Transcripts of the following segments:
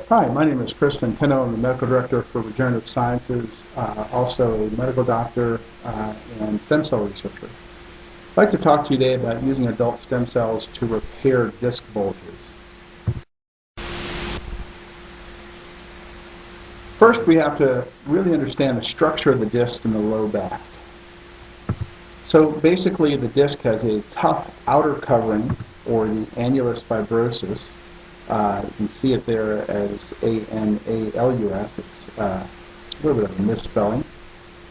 Hi, my name is Chris Centeno. I'm the medical director for Regenexx Sciences, also a medical doctor and stem cell researcher. I'd like to talk to you today about using adult stem cells to repair disc bulges. First, we have to really understand the structure of the disc in the low back. So basically, the disc has a tough outer covering, or the annulus fibrosus. You can see it there as A-N-A-L-U-S. It's a little bit of a misspelling.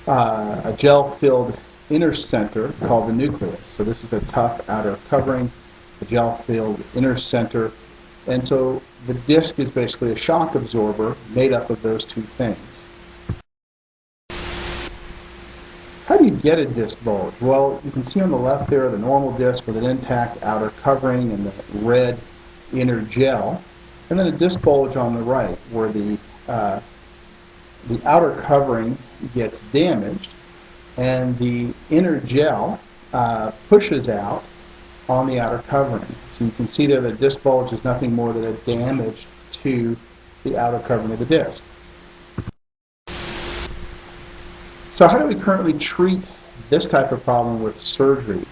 A gel-filled inner center called the nucleus. So this is a tough outer covering, a gel-filled inner center. And so the disc is basically a shock absorber made up of those two things. How do you get a disc bulge? Well, you can see on the left there the normal disc with an intact outer covering and the red inner gel, and then a disc bulge on the right where the outer covering gets damaged and the inner gel pushes out on the outer covering. So you can see that the disc bulge is nothing more than a damage to the outer covering of the disc. So how do we currently treat this type of problem with surgery?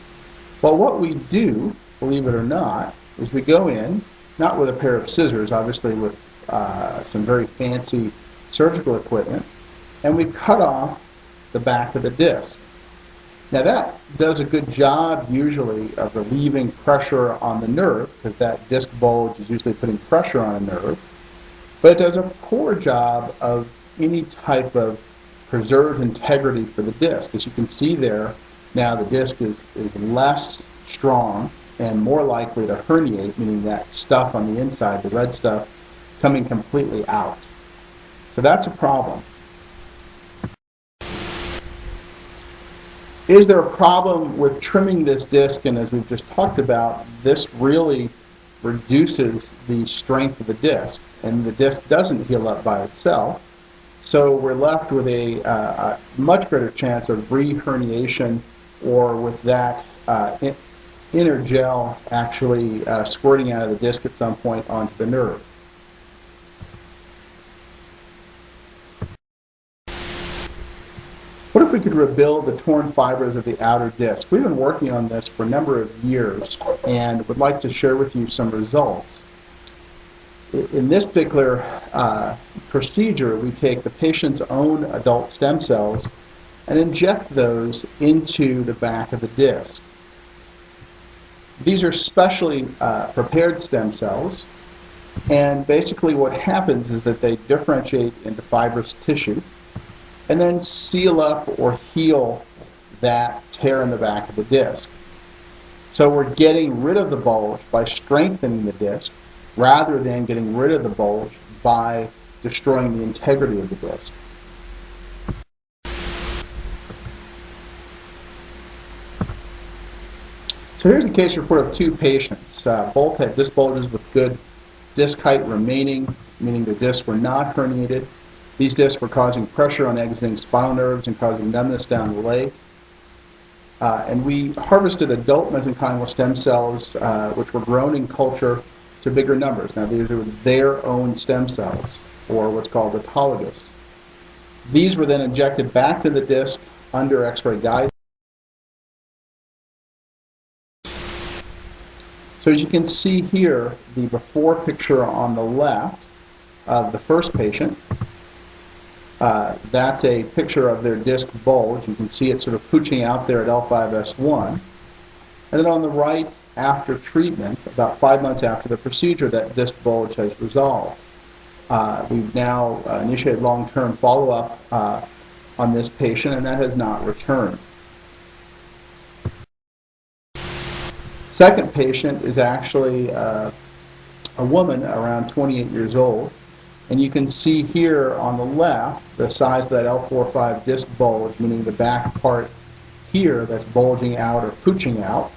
Well, what we do, believe it or not, is we go in, not with a pair of scissors, obviously with some very fancy surgical equipment, and we cut off the back of the disc. Now that does a good job usually of relieving pressure on the nerve, because that disc bulge is usually putting pressure on a nerve, but it does a poor job of any type of preserved integrity for the disc. As you can see there, now the disc is less strong and more likely to herniate, meaning that stuff on the inside, the red stuff, coming completely out. So that's a problem. Is there a problem with trimming this disc? And as we've just talked about, this really reduces the strength of the disc, and the disc doesn't heal up by itself. So we're left with a much greater chance of re-herniation, or with that inner gel actually squirting out of the disc at some point onto the nerve. What if we could rebuild the torn fibers of the outer disc? We've been working on this for a number of years and would like to share with you some results. In this particular procedure, we take the patient's own adult stem cells and inject those into the back of the disc. These are specially prepared stem cells, and basically what happens is that they differentiate into fibrous tissue and then seal up or heal that tear in the back of the disc. So we're getting rid of the bulge by strengthening the disc rather than getting rid of the bulge by destroying the integrity of the disc. So here's a case report of two patients. Both had disc bulges with good disc height remaining, meaning the discs were not herniated. These discs were causing pressure on exiting spinal nerves and causing numbness down the leg. And we harvested adult mesenchymal stem cells, which were grown in culture to bigger numbers. Now these are their own stem cells, or what's called autologous. These were then injected back to the disc under X-ray guidance. So as you can see here, the before picture on the left of the first patient, that's a picture of their disc bulge. You can see it sort of pooching out there at L5S1. And then on the right, after treatment, about 5 months after the procedure, that disc bulge has resolved. We've now initiated long-term follow-up on this patient, and that has not returned. Second patient is actually a woman around 28 years old, and you can see here on the left the size of that L4-5 disc bulge, meaning the back part here that's bulging out or pooching out,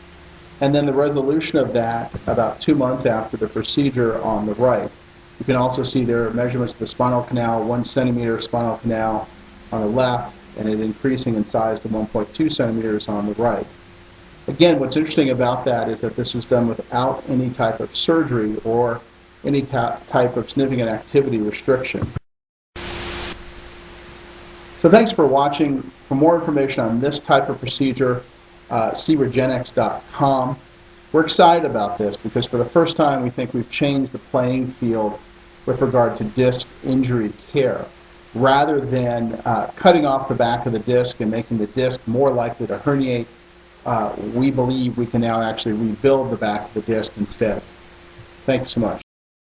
and then the resolution of that about 2 months after the procedure on the right. You can also see there are measurements of the spinal canal, 1 centimeter spinal canal on the left, and it increasing in size to 1.2 centimeters on the right. Again, what's interesting about that is that this was done without any type of surgery or any type of significant activity restriction. So thanks for watching. For more information on this type of procedure, see Regenexx.com. We're excited about this because for the first time we think we've changed the playing field with regard to disc injury care. Rather than cutting off the back of the disc and making the disc more likely to herniate, we believe we can now actually rebuild the back of the disc instead. Thank you so much.